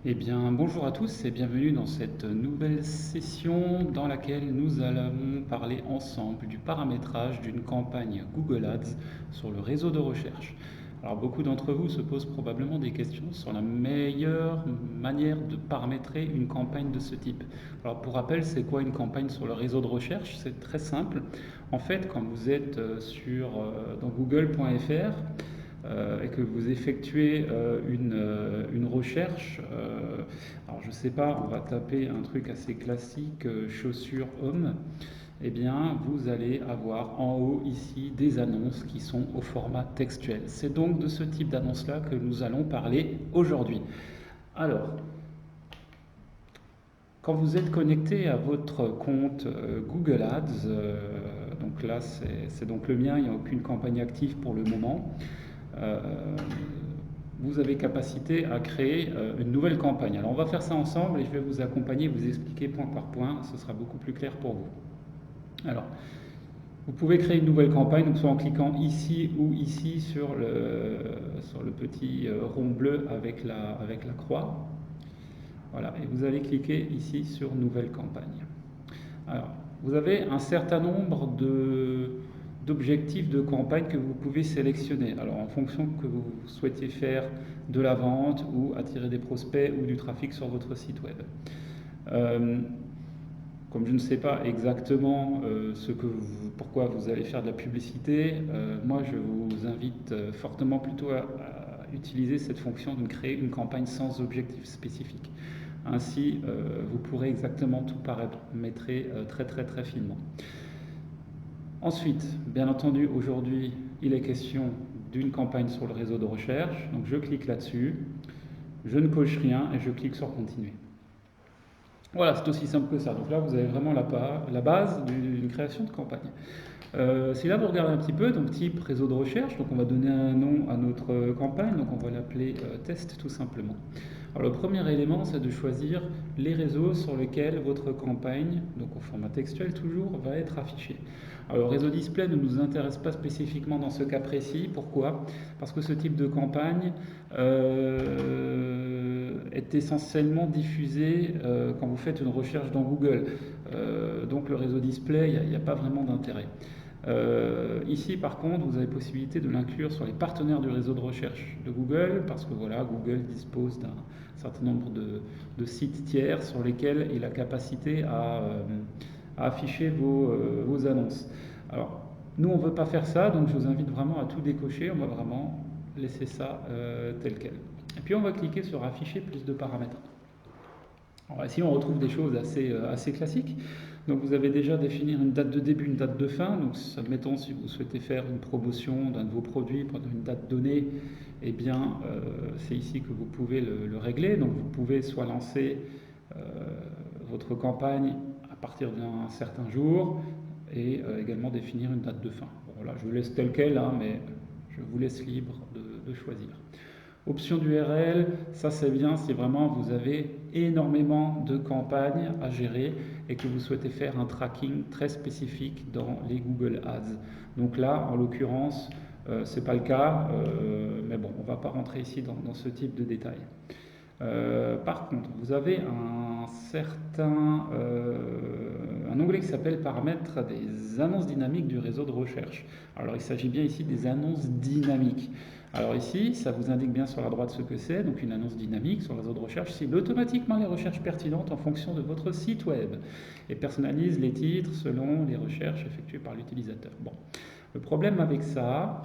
Eh bien, bonjour à tous et bienvenue dans cette nouvelle session dans laquelle nous allons parler ensemble du paramétrage d'une campagne Google Ads sur le réseau de recherche. Alors, beaucoup d'entre vous se posent probablement des questions sur la meilleure manière de paramétrer une campagne de ce type. Alors, pour rappel, c'est quoi une campagne sur le réseau de recherche? C'est très simple. En fait, quand vous êtes dans google.fr, et que vous effectuez une recherche, alors je ne sais pas, on va taper un truc assez classique, chaussures hommes, eh bien vous allez avoir en haut ici des annonces qui sont au format textuel. C'est donc de ce type d'annonce-là que nous allons parler aujourd'hui. Alors, quand vous êtes connecté à votre compte Google Ads, donc là c'est donc le mien, il n'y a aucune campagne active pour le moment. euh, vous avez capacité à créer une nouvelle campagne. Alors on va faire ça ensemble et je vais vous accompagner, vous expliquer point par point, ce sera beaucoup plus clair pour vous. Alors, vous pouvez créer une nouvelle campagne, donc soit en cliquant ici ou ici sur le petit rond bleu avec la croix. Voilà, et vous allez cliquer ici sur Nouvelle campagne. Alors, vous avez un certain nombre d'objectifs de campagne que vous pouvez sélectionner. Alors, en fonction que vous souhaitez faire de la vente ou attirer des prospects ou du trafic sur votre site web. Euh, Comme je ne sais pas exactement pourquoi vous allez faire de la publicité, moi je vous invite fortement plutôt à utiliser cette fonction de créer une campagne sans objectif spécifique. Ainsi, vous pourrez exactement tout paramétrer très très très finement. Ensuite, bien entendu, aujourd'hui, il est question d'une campagne sur le réseau de recherche. Donc je clique là-dessus, je ne coche rien et je clique sur continuer. Voilà, c'est aussi simple que ça. Donc là, vous avez vraiment la base d'une création de campagne. Si là vous regardez un petit peu, donc type réseau de recherche, donc on va donner un nom à notre campagne, donc on va l'appeler test tout simplement. Alors le premier élément, c'est de choisir les réseaux sur lesquels votre campagne, donc au format textuel toujours, va être affichée. Alors le réseau display ne nous intéresse pas spécifiquement dans ce cas précis. Pourquoi? Parce que ce type de campagne est essentiellement diffusé quand vous faites une recherche dans Google. Donc le réseau display, il n'y a pas vraiment d'intérêt. Ici, par contre, vous avez possibilité de l'inclure sur les partenaires du réseau de recherche de Google, parce que voilà, Google dispose d'un certain nombre de sites tiers sur lesquels il a capacité à afficher vos annonces. Alors, nous, on ne veut pas faire ça, donc je vous invite vraiment à tout décocher. On va vraiment laisser ça tel quel. Et puis, on va cliquer sur afficher plus de paramètres. Alors ici, on retrouve des choses assez classiques. Donc vous avez déjà définir une date de début, une date de fin. Donc admettons si vous souhaitez faire une promotion d'un de vos produits pendant une date donnée, eh bien c'est ici que vous pouvez le régler. Donc vous pouvez soit lancer euh, votre campagne à partir d'un certain jour et également définir une date de fin. Bon, voilà, je vous laisse tel quel, hein, mais je vous laisse libre de choisir. Option d'URL, ça c'est bien si vraiment vous avez énormément de campagnes à gérer et que vous souhaitez faire un tracking très spécifique dans les Google Ads. Donc là, en l'occurrence, ce n'est pas le cas, mais bon, on ne va pas rentrer ici dans ce type de détails. Par contre, vous avez un onglet qui s'appelle Paramètres des annonces dynamiques du réseau de recherche. Alors, il s'agit bien ici des annonces dynamiques. Alors ici, ça vous indique bien sur la droite ce que c'est. Donc, une annonce dynamique sur le réseau de recherche cible automatiquement les recherches pertinentes en fonction de votre site web et personnalise les titres selon les recherches effectuées par l'utilisateur. Bon, le problème avec ça,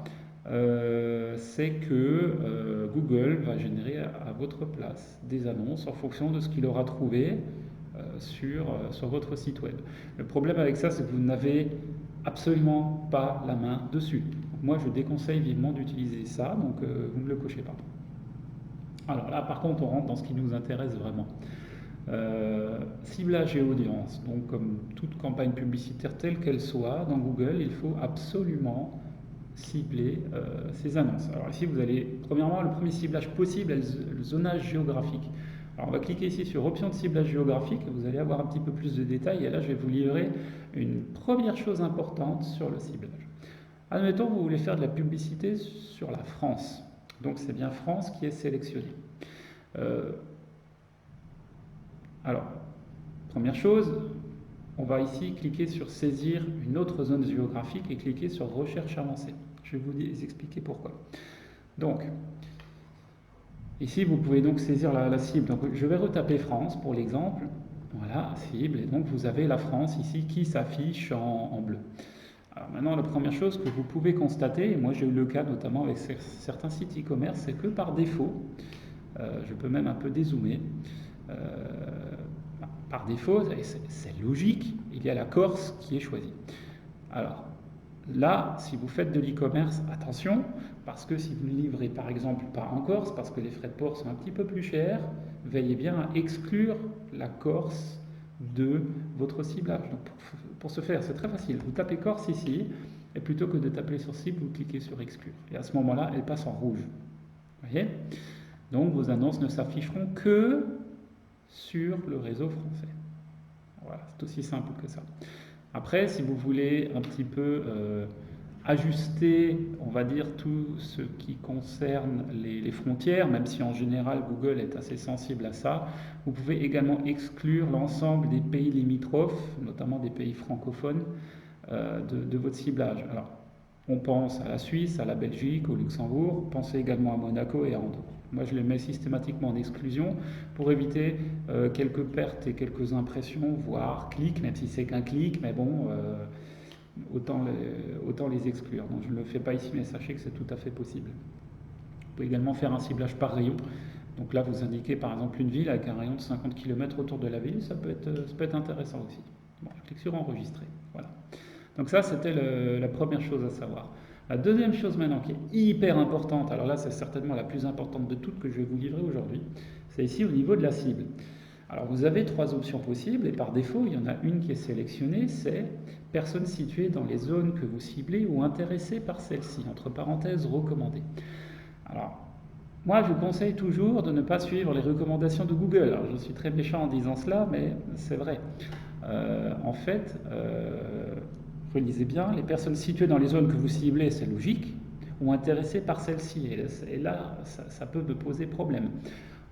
c'est que Google va générer à votre place des annonces en fonction de ce qu'il aura trouvé sur votre site web. Le problème avec ça, c'est que vous n'avez absolument pas la main dessus. Donc moi, je déconseille vivement d'utiliser ça, donc vous ne le cochez pas. Alors là, par contre, on rentre dans ce qui nous intéresse vraiment. Ciblage et audience. Donc, comme toute campagne publicitaire telle qu'elle soit dans Google, il faut absolument cibler ces annonces. Alors ici, vous allez, premièrement, le premier ciblage possible est le zonage géographique. Alors on va cliquer ici sur option de ciblage géographique, vous allez avoir un petit peu plus de détails et là je vais vous livrer une première chose importante sur le ciblage. Admettons que vous voulez faire de la publicité sur la France, donc c'est bien France qui est sélectionnée. Euh, Alors, première chose, on va ici cliquer sur saisir une autre zone géographique et cliquer sur recherche avancée. Je vais vous expliquer pourquoi. Donc, ici, vous pouvez donc saisir la cible. Donc, je vais retaper France pour l'exemple. Voilà, cible. Et donc, vous avez la France ici qui s'affiche en bleu. Alors maintenant, la première chose que vous pouvez constater, et moi j'ai eu le cas notamment avec certains sites e-commerce, c'est que par défaut, je peux même un peu dézoomer, euh, par défaut, c'est logique, il y a la Corse qui est choisie. Alors là, si vous faites de l'e-commerce, attention, parce que si vous ne livrez par exemple pas en Corse, parce que les frais de port sont un petit peu plus chers, veillez bien à exclure la Corse de votre ciblage. Donc pour ce faire, c'est très facile. Vous tapez Corse ici, et plutôt que de taper sur cible, vous cliquez sur exclure. Et à ce moment-là, elle passe en rouge. Vous voyez? Donc vos annonces ne s'afficheront que sur le réseau français. Voilà, c'est aussi simple que ça. Après, si vous voulez un petit peu ajuster, on va dire, tout ce qui concerne les frontières, même si en général Google est assez sensible à ça, vous pouvez également exclure l'ensemble des pays limitrophes, notamment des pays francophones, de votre ciblage. Alors, on pense à la Suisse, à la Belgique, au Luxembourg, pensez également à Monaco et à Andorre. Moi, je les mets systématiquement en exclusion pour éviter quelques pertes et quelques impressions, voire clics, même si c'est qu'un clic, mais bon, autant les exclure. Donc, je ne le fais pas ici, mais sachez que c'est tout à fait possible. Vous pouvez également faire un ciblage par rayon. Donc là, vous indiquez par exemple une ville avec un rayon de 50 km autour de la ville, ça peut être intéressant aussi. Bon, je clique sur enregistrer. Voilà. Donc ça, c'était la première chose à savoir. La deuxième chose maintenant qui est hyper importante, alors là c'est certainement la plus importante de toutes que je vais vous livrer aujourd'hui, c'est ici au niveau de la cible. Alors vous avez trois options possibles et par défaut il y en a une qui est sélectionnée, c'est personnes situées dans les zones que vous ciblez ou intéressées par celle-ci, entre parenthèses recommandées. Alors moi je vous conseille toujours de ne pas suivre les recommandations de Google. Alors je suis très méchant en disant cela, mais c'est vrai. En fait, relisez bien, les personnes situées dans les zones que vous ciblez, c'est logique, ou intéressées par celles-ci. Et là, ça peut me poser problème.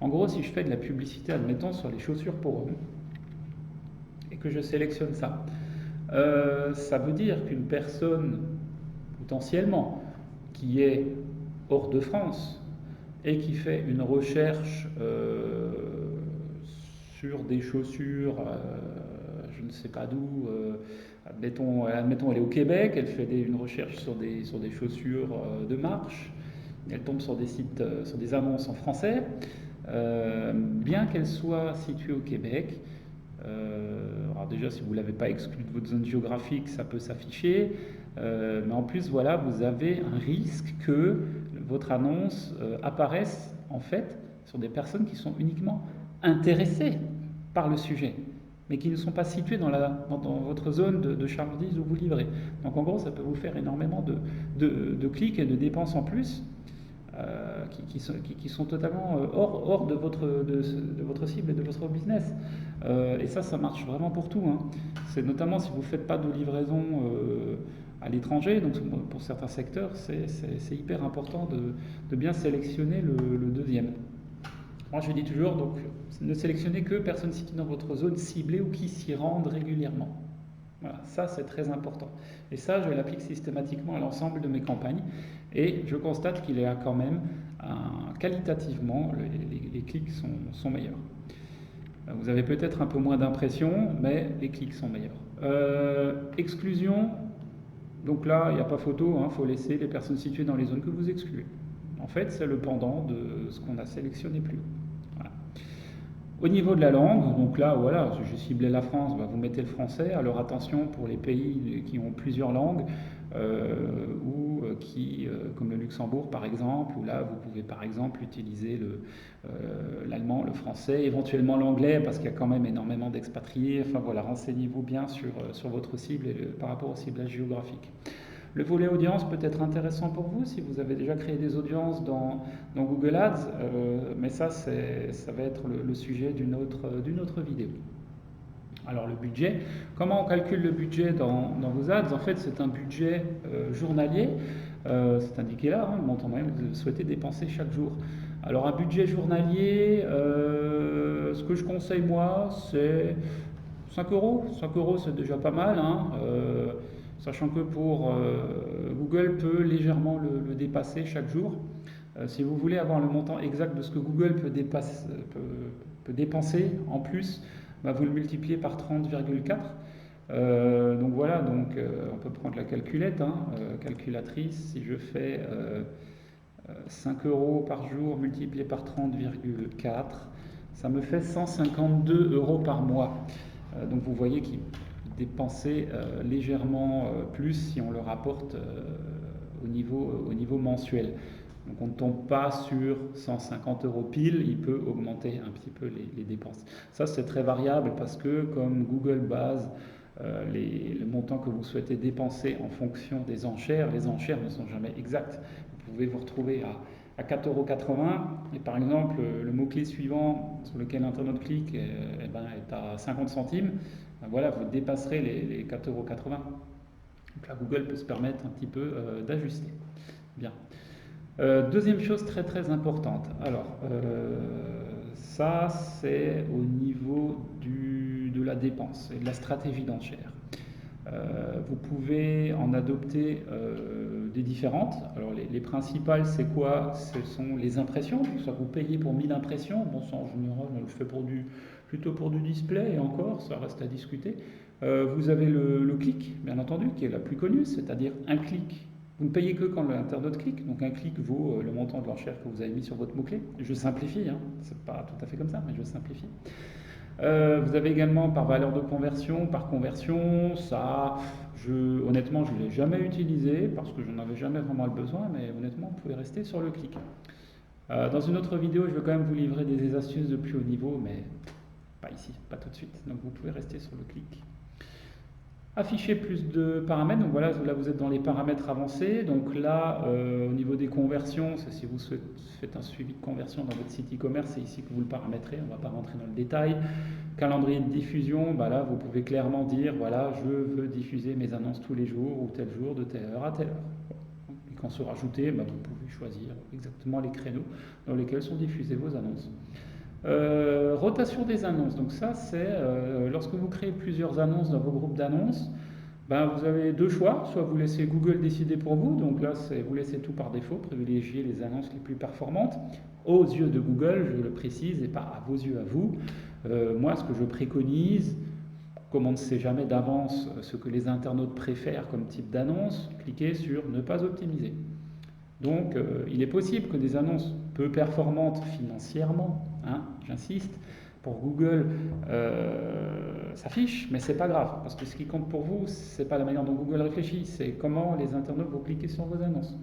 En gros, si je fais de la publicité, admettons, sur les chaussures pour hommes, et que je sélectionne ça, ça veut dire qu'une personne, potentiellement, qui est hors de France, et qui fait une recherche sur des chaussures, je ne sais pas d'où, admettons, elle est au Québec, elle fait une recherche sur des chaussures de marche, elle tombe sur des sites, sur des annonces en français, bien qu'elle soit située au Québec. Alors déjà, si vous ne l'avez pas exclu de votre zone géographique, ça peut s'afficher, mais en plus, voilà, vous avez un risque que votre annonce apparaisse en fait sur des personnes qui sont uniquement intéressées par le sujet, mais qui ne sont pas situées dans votre zone de chalandise où vous livrez. Donc en gros, ça peut vous faire énormément de clics et de dépenses en plus qui sont totalement hors de votre cible et de votre business. Et ça marche vraiment pour tout, hein. C'est notamment si vous ne faites pas de livraison à l'étranger, donc pour certains secteurs, c'est hyper important de bien sélectionner le deuxième. Moi, je dis toujours, donc, ne sélectionnez que personnes situées dans votre zone ciblée ou qui s'y rendent régulièrement. Voilà, ça c'est très important. Et ça, je l'applique systématiquement à l'ensemble de mes campagnes. Et je constate qu'il y a quand même, qualitativement, les clics sont meilleurs. Vous avez peut-être un peu moins d'impression, mais les clics sont meilleurs. Exclusion, donc là, il n'y a pas photo, il faut laisser les personnes situées dans les zones que vous excluez. En fait, c'est le pendant de ce qu'on a sélectionné plus haut. Voilà. Au niveau de la langue, donc là, voilà, je ciblais la France, vous mettez le français. Alors attention pour les pays qui ont plusieurs langues, ou qui, comme le Luxembourg par exemple, où là vous pouvez par exemple utiliser l'allemand, le français, éventuellement l'anglais, parce qu'il y a quand même énormément d'expatriés. Enfin voilà, renseignez-vous bien sur votre cible et par rapport au ciblage géographique. Le volet audience peut être intéressant pour vous si vous avez déjà créé des audiences dans Google Ads, mais ça va être le sujet d'une autre vidéo. Alors le budget, comment on calcule le budget dans vos ads? En fait, c'est un budget journalier, c'est indiqué là, le montant moyen que vous souhaitez dépenser chaque jour. Alors un budget journalier, Ce que je conseille moi, c'est 5 euros. 5 euros, c'est déjà pas mal, hein. Sachant que Google peut légèrement le dépasser chaque jour. Si vous voulez avoir le montant exact de ce que Google peut dépenser en plus, bah, vous le multipliez par 30,4. Donc voilà, on peut prendre la calculette, hein, calculatrice. Si je fais 5 euros par jour multiplié par 30,4, ça me fait 152 euros par mois. Donc vous voyez qu'il dépensait légèrement plus si on le rapporte au niveau mensuel. Donc on ne tombe pas sur 150 euros pile, il peut augmenter un petit peu les dépenses. Ça c'est très variable parce que comme Google base le montant que vous souhaitez dépenser en fonction des enchères, les enchères ne sont jamais exactes. Vous pouvez vous retrouver à 4,80 € et par exemple le mot-clé suivant sur lequel l'internaute clique est à 50 centimes, ben voilà, vous dépasserez les 4,80 €. Donc là Google peut se permettre un petit peu d'ajuster. Bien. Deuxième chose très très importante, alors ça c'est au niveau de la dépense et de la stratégie d'enchère. Vous pouvez en adopter des différentes. Alors les principales, c'est quoi? Ce sont les impressions. Ça, vous payez pour 1000 impressions. Bon, ça en général, on le fait plutôt pour du display et encore, ça reste à discuter. Vous avez le clic, bien entendu, qui est la plus connue, c'est-à-dire un clic. Vous ne payez que quand l'internaute clique, donc un clic vaut le montant de l'enchère que vous avez mis sur votre mot-clé. Je simplifie, hein. C'est pas tout à fait comme ça, mais je simplifie. Vous avez également par valeur de conversion, par conversion, ça, honnêtement, je ne l'ai jamais utilisé parce que je n'en avais jamais vraiment le besoin, mais honnêtement, vous pouvez rester sur le clic. Dans une autre vidéo, je vais quand même vous livrer des astuces de plus haut niveau, mais pas ici, pas tout de suite. Donc vous pouvez rester sur le clic. Afficher plus de paramètres, donc voilà, là vous êtes dans les paramètres avancés, donc là au niveau des conversions, c'est si vous faites un suivi de conversion dans votre site e-commerce, c'est ici que vous le paramétrez, on ne va pas rentrer dans le détail. Calendrier de diffusion, bah là vous pouvez clairement dire, voilà, je veux diffuser mes annonces tous les jours ou tel jour de telle heure à telle heure. Et quand sont rajoutés, bah, vous pouvez choisir exactement les créneaux dans lesquels sont diffusées vos annonces. Rotation des annonces, donc ça c'est lorsque vous créez plusieurs annonces dans vos groupes d'annonces, ben, vous avez deux choix, soit vous laissez Google décider pour vous, donc là vous laissez tout par défaut, privilégiez les annonces les plus performantes, aux yeux de Google, je le précise, et pas à vos yeux à vous. Moi ce que je préconise, comme on ne sait jamais d'avance ce que les internautes préfèrent comme type d'annonce, cliquez sur ne pas optimiser. Donc il est possible que des annonces peu performantes financièrement, hein, j'insiste, pour Google s'affichent, mais c'est pas grave, parce que ce qui compte pour vous, c'est pas la manière dont Google réfléchit, c'est comment les internautes vont cliquer sur vos annonces.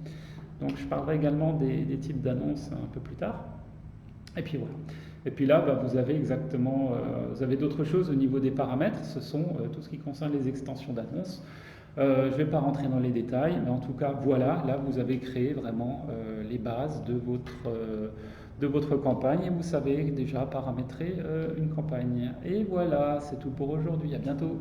Donc je parlerai également des types d'annonces un peu plus tard. Et puis voilà. Et puis là, bah, vous avez exactement, vous avez d'autres choses au niveau des paramètres, ce sont tout ce qui concerne les extensions d'annonces. Je ne vais pas rentrer dans les détails, mais en tout cas, voilà, là vous avez créé vraiment les bases de votre campagne et vous savez déjà paramétrer une campagne. Et voilà, c'est tout pour aujourd'hui, à bientôt.